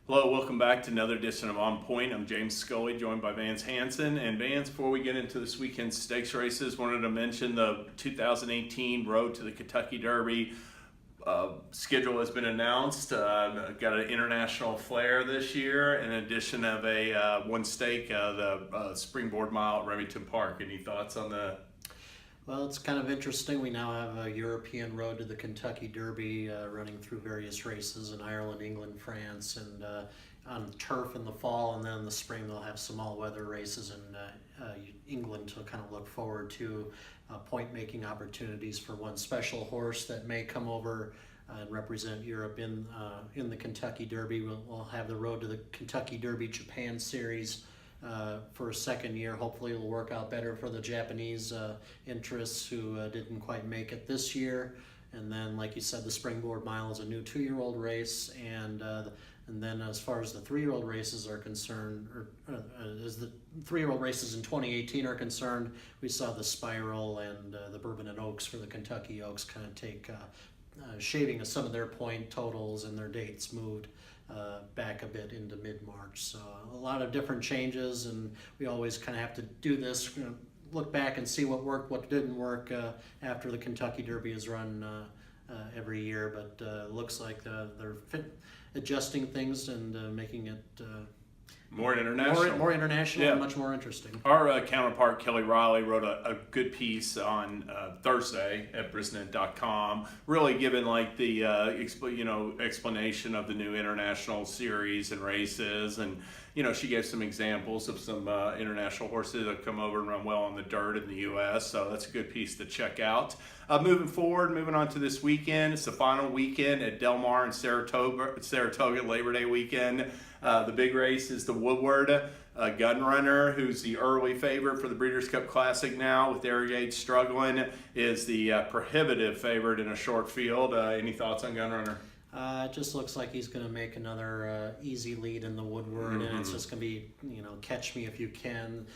Hello, welcome back to another edition of On Point. I'm James Scully, joined by Vance Hanson. And Vance, before we get into this weekend's stakes races, wanted to mention the 2018 Road to the Kentucky Derby schedule has been announced. Got an international flair this year, in addition of a one stake, the Springboard Mile at Remington Park. Any thoughts on the? Well, it's kind of interesting. We now have a European Road to the Kentucky Derby running through various races in Ireland, England, France, and on turf in the fall, and then in the spring they'll have some all-weather races in England to kind of look forward to. Point-making opportunities for one special horse that may come over and represent Europe in the Kentucky Derby. We'll have the Road to the Kentucky Derby Japan Series for a second year. Hopefully it'll work out better for the Japanese interests who didn't quite make it this year. And then, like you said, the Springboard Mile is a new 2-year-old race, and then as far as the 3-year-old races are concerned, as the 3-year-old races in 2018 are concerned, we saw the Spiral and the Bourbon and Oaks for the Kentucky Oaks kind of take shaving of some of their point totals, and their dates moved back a bit into mid-March. So a lot of different changes, and we always kind of have to do this, look back and see what worked, what didn't work after the Kentucky Derby is run every year. But looks like they're adjusting things and making it More international. More international, yeah. And much more interesting. Our counterpart, Kelly Riley, wrote a good piece on Thursday at Brisnet.com, really giving like the explanation of the new international series and races. And, she gave some examples of some international horses that come over and run well on the dirt in the U.S., so that's a good piece to check out. Moving on to this weekend, it's the final weekend at Del Mar and Saratoga Labor Day weekend. The big race is the Woodward Gun Runner, who's the early favorite for the Breeders' Cup Classic now, with Arrogate struggling, is the prohibitive favorite in a short field. Any thoughts on Gun Runner? It just looks like he's going to make another easy lead in the Woodward, and it's just going to be, catch me if you can.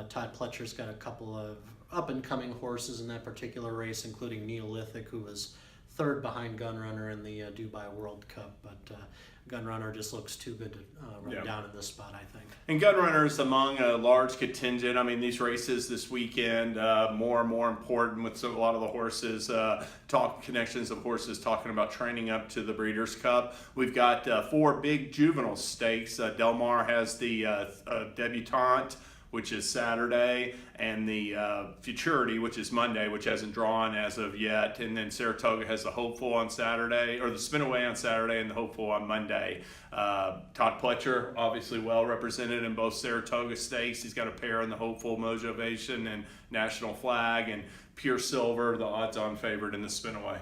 Todd Pletcher's got a couple of up-and-coming horses in that particular race, including Neolithic, who was third behind Gun Runner in the Dubai World Cup, but Gun Runner just looks too good to run down in this spot, I think. And Gun Runner is among a large contingent. I mean, these races this weekend, more and more important with a lot of the horses, connections of horses talking about training up to the Breeders' Cup. We've got 4 big juvenile stakes. Del Mar has the Debutante, which is Saturday, and the Futurity, which is Monday, which hasn't drawn as of yet. And then Saratoga has the Hopeful on Saturday, or the Spinaway on Saturday, and the Hopeful on Monday. Todd Pletcher, obviously well represented in both Saratoga stakes. He's got a pair in the Hopeful, Motivation, and National Flag, and Pure Silver, the odds-on favorite in the Spinaway.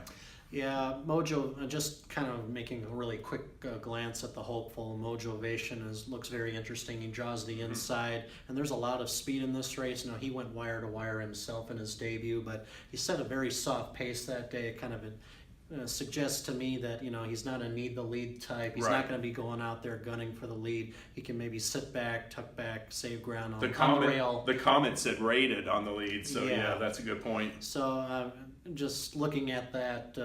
Yeah, Mojo, just kind of making a really quick glance at the Hopeful. Motivation looks very interesting. He draws the inside, and there's a lot of speed in this race. He went wire to wire himself in his debut, but he set a very soft pace that day. It kind of suggests to me that he's not a need the lead type. He's not going to be going out there gunning for the lead. He can maybe sit back, tuck back, save ground on the rail. The comment said rated on the lead, so yeah, that's a good point. So just looking at that,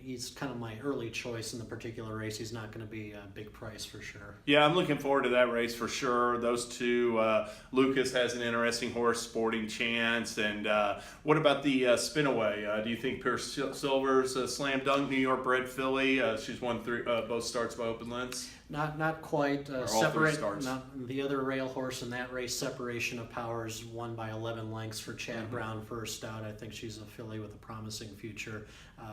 he's kind of my early choice in the particular race. He's not going to be a big price for sure. Yeah, I'm looking forward to that race for sure. Those two, Lucas has an interesting horse, Sporting Chance. And what about the Spinaway? Do you think Pierce Silver's a slam dunk New York bred filly? She's won both starts by open lengths. Not quite. The other rail horse in that race, Separation of Powers, won by 11 lengths for Chad Brown first out. I think she's a filly with a promising future.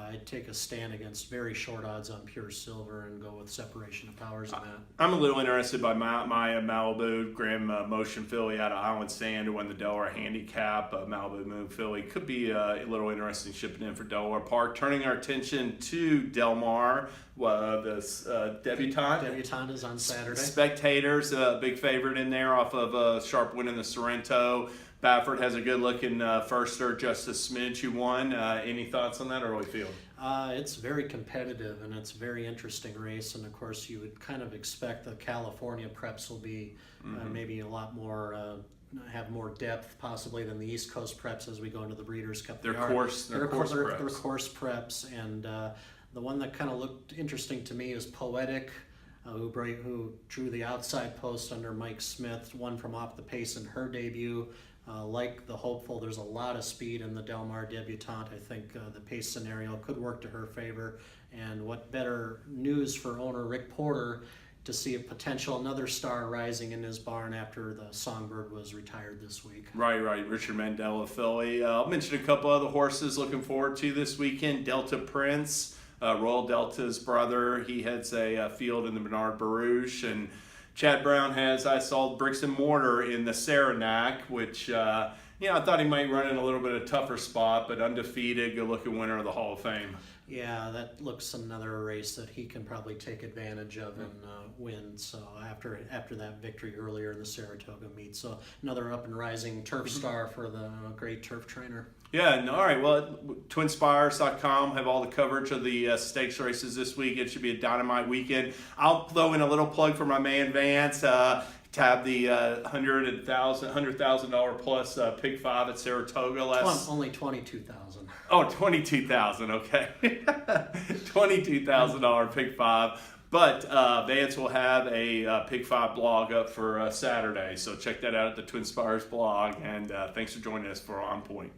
I'd take a stand against very short odds on Pure Silver and go with Separation of Powers in that. I'm a little interested by Maya Malibu, Grand Motion filly out of Island Sand, who won the Delaware Handicap. Malibu Moon filly could be a little interesting shipping in for Delaware Park. Turning our attention to Del Mar, the Debutante. Debutante is on Saturday. Spectators, big favorite in there off of a sharp win in the Sorrento. Baffert has a good-looking firster, Justice Smidge, who won. Any thoughts on that early field? It's very competitive, and it's a very interesting race. And, of course, you would kind of expect the California preps will be maybe a lot more have more depth possibly than the East Coast preps as we go into the Breeders' Cup. They're course preps, and the one that kind of looked interesting to me is Poetic. who drew the outside post under Mike Smith, won from off the pace in her debut. Like the hopeful, there's a lot of speed in the Del Mar debutante. I think the pace scenario could work to her favor. And what better news for owner Rick Porter to see a potential another star rising in his barn after the Songbird was retired this week. Right. Richard Mandela filly. I'll mention a couple other horses looking forward to this weekend. Delta Prince, Royal Delta's brother. He heads a field in the Bernard Barouche, and Chad Brown has, I saw Bricks and Mortar in the Saranac, which, I thought he might run in a little bit of a tougher spot, but undefeated, good-looking winner of the Hall of Fame. Yeah, that looks another race that he can probably take advantage of and win. So after that victory earlier in the Saratoga meet, so another up and rising turf star for the great turf trainer. Yeah, and all right. Well, twinspires.com have all the coverage of the stakes races this week. It should be a dynamite weekend. I'll throw in a little plug for my man Vance. Tab the $100,000 plus Pick 5 at Saratoga Only 22,000. Oh, 22,000. Okay, $22,000 Pick 5. But Vance will have a Pick 5 blog up for Saturday, so check that out at the Twin Spires blog. And thanks for joining us for On Point.